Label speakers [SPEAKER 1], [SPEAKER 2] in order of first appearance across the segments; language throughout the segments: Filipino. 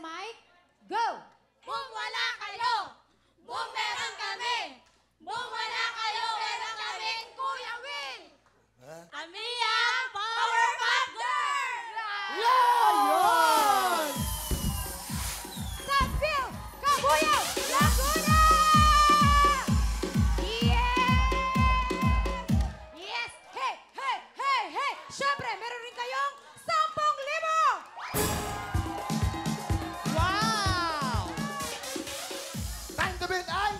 [SPEAKER 1] mic. Go!
[SPEAKER 2] Kung wala kayo, kung meron kami. Kung wala kayo, meron kami, Kuya Will. Kami ang Powerpuff Girls!
[SPEAKER 3] Ayun!
[SPEAKER 1] Southfield, Cabuyao, Laguna! Yes! Yes! Hey! Hey! Hey! Hey! Siyempre, meron rin kayong 10,000!
[SPEAKER 3] Wow! Time to beat ay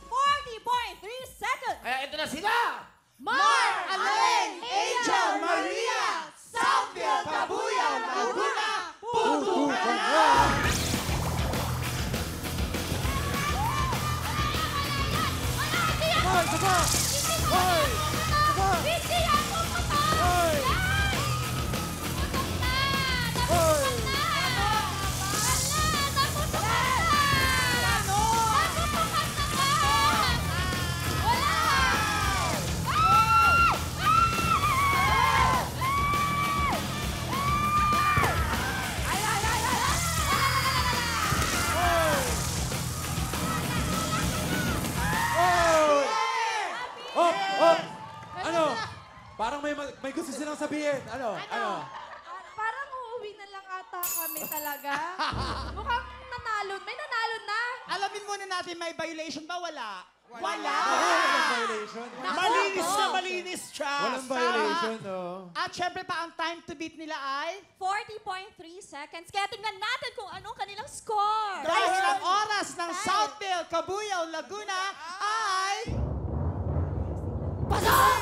[SPEAKER 2] 40.3 seconds.
[SPEAKER 3] Kaya ito na sila!
[SPEAKER 2] Mar,
[SPEAKER 3] Alain, Angel, Maria, Southfield, Cabuyao, Laguna, Putukan na! Hoy, saba! Hoy! Saba!
[SPEAKER 2] Hindi yan puputok!
[SPEAKER 3] Hoy!
[SPEAKER 2] Putok na!
[SPEAKER 3] Hoy!
[SPEAKER 2] Naputok na! Naputukan na ba? Wala!
[SPEAKER 3] Hoy! Hop! Hop! Ano? Parang may gusto silang sabihin. Ano?
[SPEAKER 2] Parang uuwi na lang ata kami talaga. Mukhang nanalo. May nanalo na.
[SPEAKER 4] Alamin muna natin, may violation ba? Wala.
[SPEAKER 3] Walang violation.
[SPEAKER 4] Malinis na malinis, Chas.
[SPEAKER 3] Walang violation, no?
[SPEAKER 4] At syempre pa, ang time to beat nila ay...
[SPEAKER 2] 40.3 seconds. Kaya tingnan natin kung anong kanilang score.
[SPEAKER 4] Dahil ang oras ng Southfield, Cabuyao, Laguna ay...
[SPEAKER 2] Pasok!